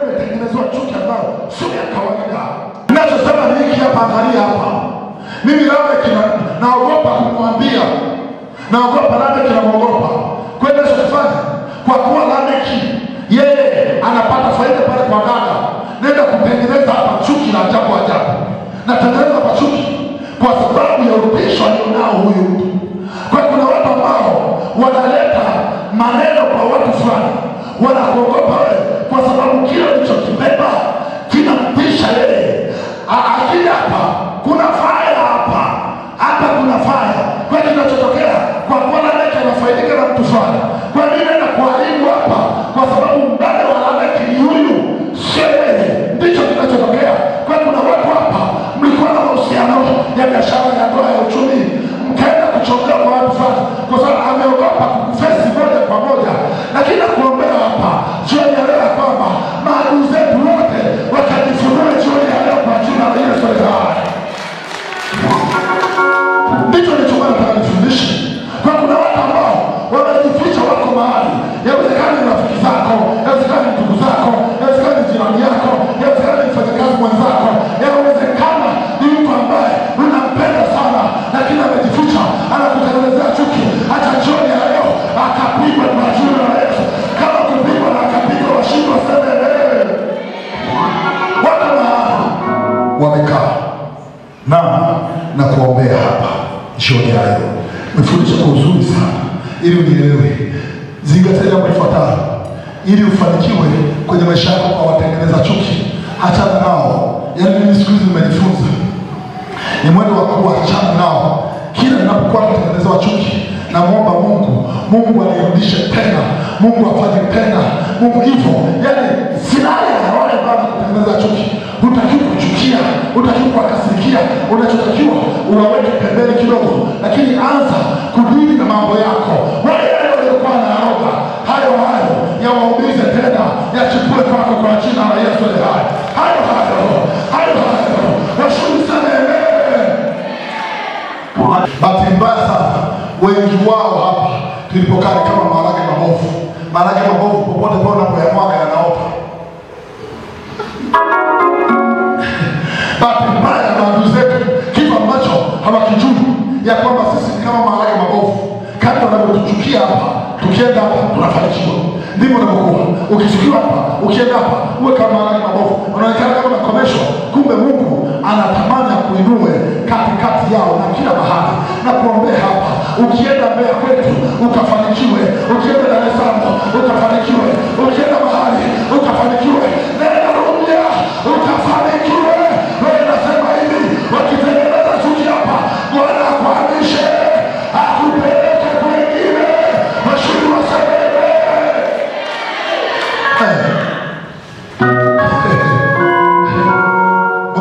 umetengenezwa chuki ambayo sio ya kawaida. Ninachosema ni hiki hapa, angalia hapa. Mimi naogopa kumwambia. Naogopa Lameki, naogopa. Kwenda kufanya kwa kuwa Lameki yeye anapata faida pale kwa dada. Nenda kutengeneza hapa chuki na ajabu. Natengeneza hapa chuki kwa sababu ya urudisho alionao huyu mtu. Kwa kuna watu ambao wanaleta maneno kwa watu fulani, wanakuogopa wewe kwa sababu kile ulichokibeba kinamtisha yeye. Akija hapa kuna fire, hapa kuna fire. Kwa kinachotokea kwa kuwa Lameki anafaidika na mtu fulani, kwa nini naenda kuharibu hapa? Kwa sababu mbele wa Lameki ni huyu, sio yeye. Ndicho kinachotokea. Kwa kuna watu hapa mlikuwa na mahusiano ya biashara, ya ndoa, ya uchumi, mkaenda kuchongea kwa watu fulani kwa sababu ameogopa kukufesi moja kwa moja. Lakini nakuombea hapa jioni ya leo kwamba maadui zetu wote wakajifunue jioni ya leo kwa jina la Yesu. Ndicho nilichokuwa nataka nifundishe. Kwa kuna watu ambao wamejificha, wako mahali. Yawezekana ni rafiki zako, yawezekana ni ndugu zako, yawezekana ni jirani yako, yawezekana ni mfanyakazi mwenzako, yawezekana ni mtu ambaye unampenda sana, lakini amejificha, anakutengenezea chuki. Hata jioni ya leo akapigwa kwa jina la Yesu. Kama kupigwa na akapigwa, washindwa sema watu wamekaa na kuombea hapa jioni ya leo. Umefundisha kwa uzuri sana ili unielewe. Zingatia jambo lifuatalo ili ufanikiwe kwenye maisha yako kwa watengeneza chuki. Achana nao. Yaani mimi siku hizi nimejifunza ni mwendo wa kuachana nao. Kila ninapokuwa natengeneza chuki, namuomba Mungu anirudishe tena, Mungu afanye tena, Mungu hivyo. Yaani silaha ya wale ambao kutengeneza chuki, hutakiwi kuchukia, hutakiwi kukasirikia, unachotakiwa uwaweke pembeni kidogo, lakini anza kudili na mambo yako. Wale waliokuwa wanaoga hayo yawaumize tena, yachukue kwako kwa jina la Yesu. Hayo washukuru sana. Bahati mbaya sana wengi wao hapa tulipokaa kama maharage mabovu. Maharage mabovu popote pale unapoyamwaga yanaota. Bahati mbaya na ndugu zetu kitu ambacho hawakijui ya kwamba sisi ni kama maharage mabovu. Kama wanavyotuchukia hapa, tukienda hapa tunafanikiwa. Ndivyo unavyokuwa. Ukichukiwa hapa, ukienda hapa, uwe kama maharage mabovu. Unaonekana kama unakomeshwa, kumbe Mungu anatamani akuinue katikati yao na kila mahali. Na kuombea hapa, ukienda Mbeya kwetu ukafanikiwe, ukienda Dar es Salaam ukafanikiwe, ukienda mahali ukafanikiwe, nenda Rubia ukafanikiwe. Wewe nasema hivi, wakitengeneza chuki hapa, Bwana akuhamishe, akupeleke kwingine. Washukuru waseme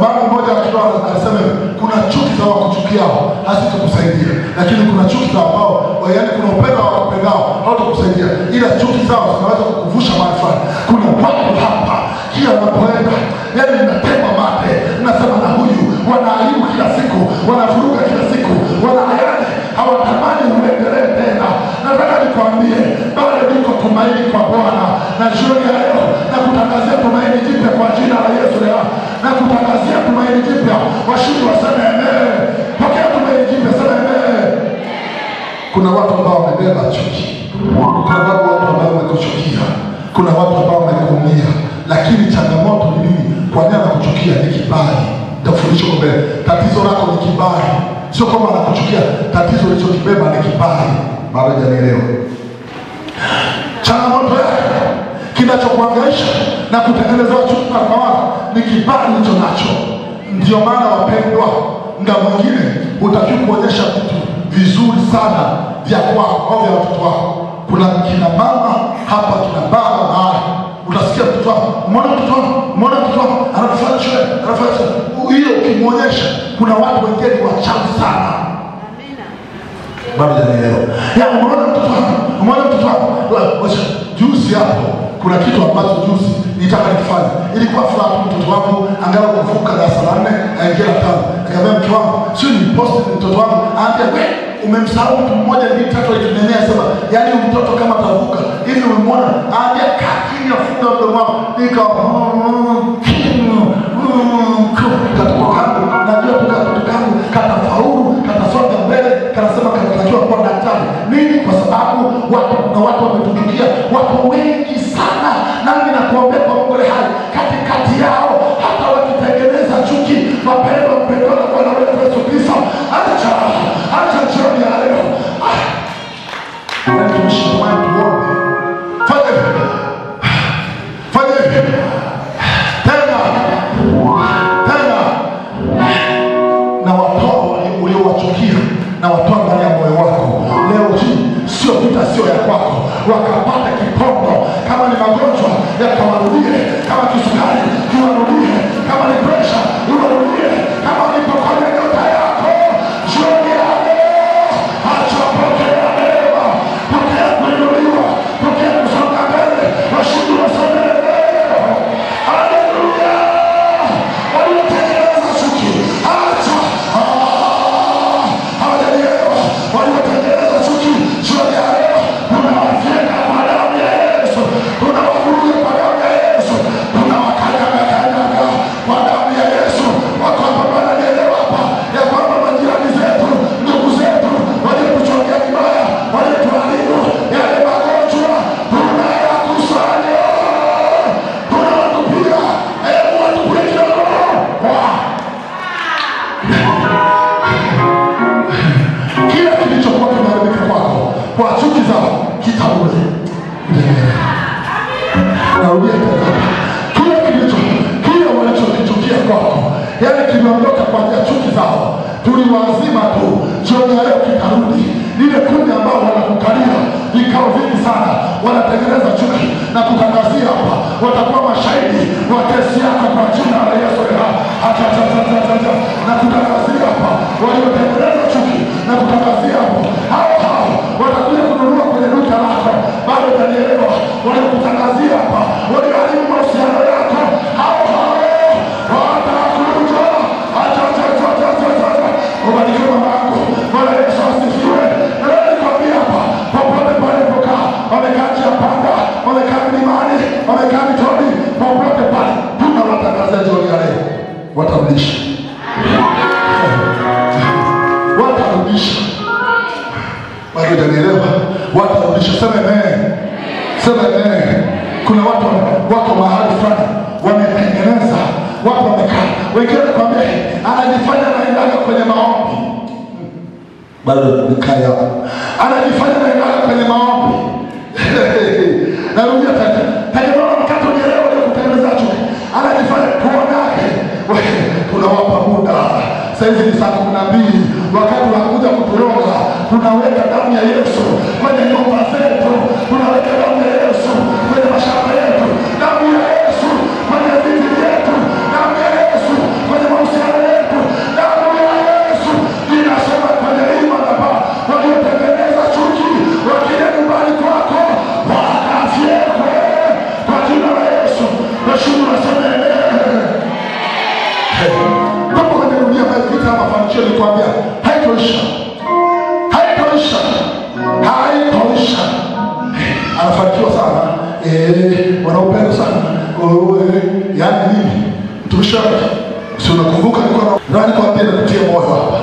baba mmoja akiwa anasema kuna chuki za wakuchukiao hazitakusaidia, lakini kuna chuki za ambao yaani kuna upendo wa wapendao hawatakusaidia, ila chuki zao zinaweza kukuvusha mahali fulani. Kuna watu hapa kila wanapoenda yaani natema mate, nasema na huyu wanaharibu kila siku, wanavuruga kila siku, wanayani hawatamani uendelee tena. Nataka nikwambie bado niko tumaini kwa Bwana, na jioni ya leo na kutangazia tumaini jipya kwa jina la Yesu. Leo na kutangazia tumaini jipya. Washindi waseme amen. Pokea tumaini jipya, sema amen. Kuna watu ambao wamebeba chuki, kuna watu ambao wamekuchukia, kuna watu ambao wamekuumia, lakini changamoto ni nini? Kwa nini anakuchukia? Ni kibali. Tafundisho kwa mbele, tatizo lako ni kibali, sio kama anakuchukia. Tatizo ulichokibeba ni kibali. Bado hujanielewa. Changamoto yako, kinachokuhangaisha na kutengeneza chuki na kawala ni kibali ulicho nacho. Ndio maana wapendwa, muda mwingine hutakiwi kuonyesha vitu vizuri sana vya kwako au vya watoto wako. Kuna kina mama hapa, kina baba mahali, utasikia mtoto wako, umeona mtoto wako anafanya shule, anafanya shule. Hiyo ukimwonyesha, kuna watu wengine wachafu sana. Bado hujanielewa. Ya umeona mtoto wako, juzi hapo kuna kitu ambacho juzi nitaka nifanye. Ilikuwa furaha mtoto wangu angalau kuvuka darasa la 4 aingia la 5. Nikamwambia mke wangu, sio ni post mtoto wangu, aambia wewe umemsahau mtu mmoja 2 3 alitunenea sema, yaani mtoto kama tavuka hivi umemwona, aambia kakini afunga mdomo wako. Nika najua tukakangu katafaulu, katasonga mbele, kanasema kanatakiwa kuwa daktari. Nini? Kwa sababu watu wametuchukia, watu wengi sana. Nami nakuombea kwa Mungu hai katikati yao, hata wakitengeneza chuki, wapendwa na Bwana wetu Yesu Kristo. Acha jioni ya leo tumshikamane, tuombe. Fanya hivi tena na watoa uliowachukia na watoa ndani ya moyo wako. Leo hii sio vita, sio ya kwako, wakapata kipondo. Kama ni magonjwa yakawarudie, kama kisukari kiwarudie, kama ni presha iwarudie, kama ni pokonye nyota yako jioni ya leo. Acha pokea neema, pokea kuinuliwa, pokea kusonga mbele. Washindi wasome leo. Haleluya. Waliotengeneza chuki, acha hawajalielewa. Waliotengeneza chuki jioni ya leo, unawafyeka kwa damu ya Yesu, unawavuruga kwa damu ya Yesu, unawakanyanga kwa chuki zao kitarudi. Narudia tena, kile walichokichukia kwako, yani kiliondoka kwa chuki zao, tuliwazima tu, jioni leo kitarudi. Lile kundi ambao wanakukalia vikao vingi sana, wanatengeneza chuki na kutangazia hapa, watakuwa mashahidi wa kesi yako kwa jina la Yesu. Na kutangazia hapa, waliotengeneza chuki na kutangazia hapo, hao watakuja kununua kwenye duka lako. Bado utanielewa? Waliokutangazia hapa, walioharibu mahusiano yako, hao watakuja. Ubarikiwe mamangu. Bwana Yesu asifiwe. Nilikwambia hapa, popote pale pokaa, wamekaa njia panda, wamekaa milimani, wamekaa mitoni, popote pale tunawatangaza jioni ya leo watarudisha. Watarudisha. Bado hujanielewa? Watarudisha. Sema amen. Sema amen. Kuna watu wako mahali fulani wametengeneza, watu wamekaa, wengine kwambia anajifanya anaendaga kwenye maombi, bado nikaya anajifanya anaendaga kwenye maombi. Narudia tena, tegemea mkato nielewa ile kutengeneza chuki, anajifanya kuonake. Tunawapa muda. Sasa hivi ni saa 12, wakati wa kuja kuturoga. Tunaweka damu ya Yesu kwenye nyumba zetu, tunaweka damu ya Yesu kwenye mashamba yetu, damu ya Yesu kwenye viti vyetu, damu ya Yesu kwenye mahusiano yetu, damu ya Yesu inasema kwenye imani. Waliotengeneza chuki wakija nyumbani kwako wakafyekwe kwa jina la Yesu. Nashuhudu nasema hapo kwenye dunia vita mafanikio nilikwambia haitoisha. Haitoisha. Haitoisha. Anafanikiwa sana. Wanaupenda sana. Yaani nini? Mtumishaji. Si unakumbuka nilikuwa nani kwambia nakutia moyo hapa.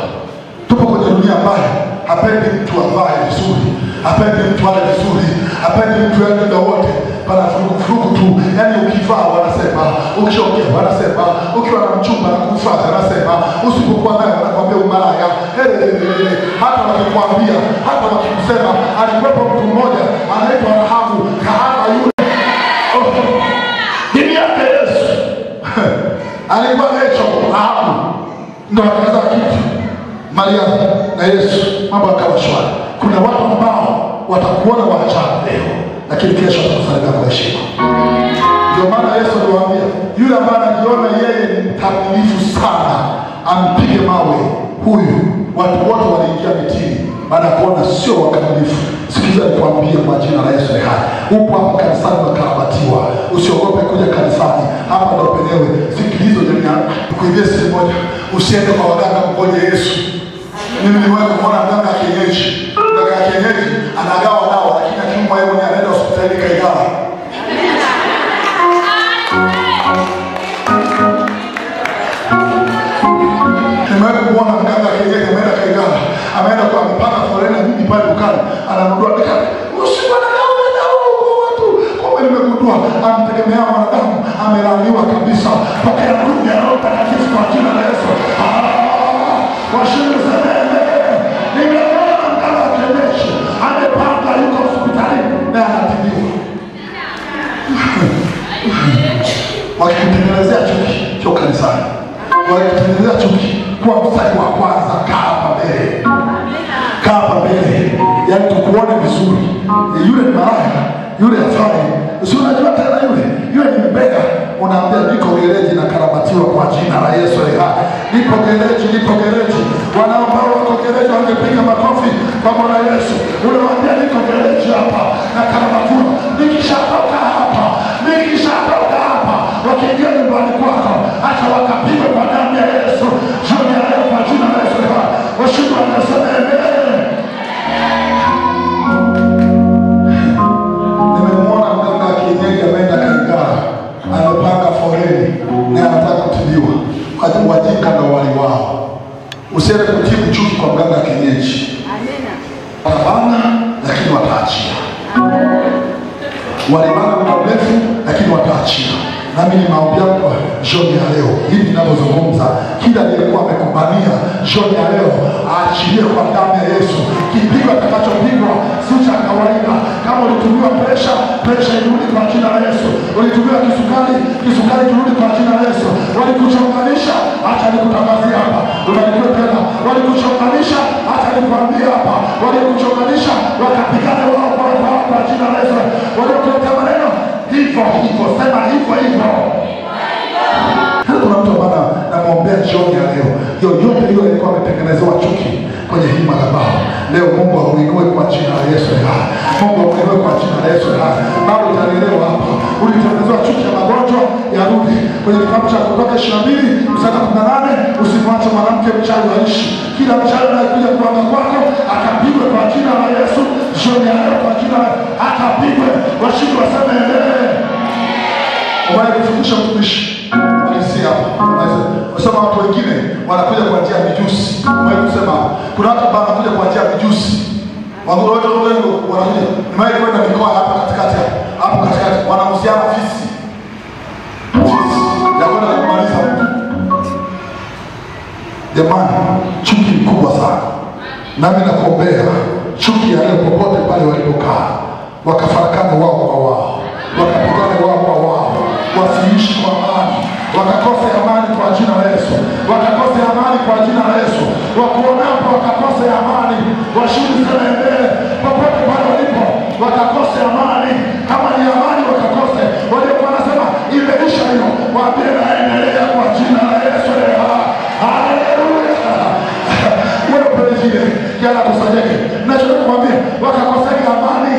Tupo kwenye dunia ambayo hapendi mtu avae vizuri, hapendi mtu ale vizuri, hapendi mtu aende wote para furuku tu. Yaani ukivaa wanasema, ukishokea wanasema, ukiwa na mchumba na kufuata wanasema, usipokuwa naye wanakuambia umalaya. Hata wakikwambia, hata wakikusema, alikuwepo mtu mmoja anaitwa Rahabu, kahaba yule. Dini yake Yesu. Alikuwa Yesu Rahabu. Ndio akaanza kitu. Maria na Yesu, mambo yakawa shwari. Kuna watu ambao watakuona waajabu leo, lakini kesho watakusalimia kwa heshima. Ndio maana Yesu aliwaambia, yule ambaye anajiona yeye ni mkamilifu sana, ampige mawe. Huyu watu wote waliingia mitini baada ya kuona sio wakamilifu. Sikiza nikwambie kwa jina la Yesu hai. Upo hapa kanisani unakarabatiwa. Usiogope kuja kanisani. Hapa ndo penyewe. Sikilizo jamani. Kuibia siku moja. Usiende kwa waganga, mgonje Yesu. Mimi niwewe kuona mganga kienyeji. Mganga kienyeji anagawa dawa, lakini akiumwa yeye mwenyewe anaenda hospitali kaigawa. Nimewahi kuona mganga kienyeji ameenda kaigawa. Ameenda kwa mpaka forena mimi pale dukani. Ananunua dukani. Usiwanagawa dawa kwa watu. Kwa nimegundua amtegemea mwanadamu amelaniwa kabisa. Pokea nguvu ya Roho Mtakatifu kwa jina la Yesu. Washinde sana. Nimeona mganga kienyeji amepanga yuko hospitalini na anatibiwa. Wakitengenezea chuki sio kanisani. Wakitengenezea chuki kwa mstari wa kwanza, kaa hapa mbele. Kaa hapa mbele. Yaani tukuone vizuri. Yule ni malaya, yule afanye. Si unajua tena yule ni mbega. Unaambia niko gereji na karabatiwa kwa jina la Yesu. Niko gereji. Wanaambao wako gereji wangepiga makofi kwa Bwana Yesu. Unawaambia niko gereji hapa na karabatiwa. Nikishatoka hapa. Wakiingia nyumbani kwako, acha wakapigwe kwa damu ya Yesu. Jioni ya leo kwa jina la Yesu. Washukuru wanasema amen. Nimemwona mganga kienyeji ameenda Kaigara, amepanga foreni na anataka kutibiwa. Wajinga ndo wali wao. Usiende kutibu chuki kwa mganga kienyeji. Amina. Watabana lakini wataachia. Walibana muda mrefu lakini wataachia. Nami ni maombi yako jioni ya leo, hivi ninapozungumza, kila aliyekuwa amekubania jioni ya leo aachilie kwa damu ya Yesu. Kipigo atakachopigwa si presha irudi kwa jina la Yesu. Ulitumia kisukari kirudi kwa jina la Yesu. Walikuchonganisha, acha nikutangazia hapa. Unajua tena, walikuchonganisha, acha nikwambie hapa. Walikuchonganisha, wakapigana wao kwa jina la Yesu. Waliokuleta maneno hivyo, sema hivyo. Kuna mtu ambaye namwombea jioni ya leo, yoyote yule alikuwa ametengenezewa chuki kwenye hii madhabahu, leo Mungu amuinue kwa jina la Yesu. Mungu amuinue kwa jina la Yesu. Bado utanielewa hapa. Ulitengenezewa chuki ya magonjwa, yarudi kwenye kitabu cha Kutoka 22:18, usimwache mwanamke mchawi aishi. Kila mchawi anayekuja kuanga kwako akapigwe kwa jina la Yesu. Jioni ya leo kwa jina la akapigwe. Washindi waseme Umaye kufundisha mtumishi. Malisia hapa. Wasema watu wengine wanakuja kwa njia ya mijusi. Umaye kusema kuna watu ambao wanakuja kwa njia ya mijusi. Wangu wote wanakuja. Umaye kwenda mikoa hapa katikati wanahusiana fisi. Ya kwenda kumaliza mtu. Jamani, chuki ni kubwa sana. Nami nakuombea chuki ya leo popote pale walipokaa, wakafarakane wao kwa wao, wakapigane wao kwa wao, wasiishi kwa amani, wakakose amani kwa jina la Yesu, wakakose amani kwa jina la Yesu, wakuonapo wakakose amani. Washindi sana popote pale walipo wakakose amani. Kama ni amani wakakose, waliokuwa wanasema imeisha hiyo, waambie naendelea kwa jina la Yesu. Haleluya. Wewe pekee jana kusanyike. Nacho kukwambia wakakoseka amani.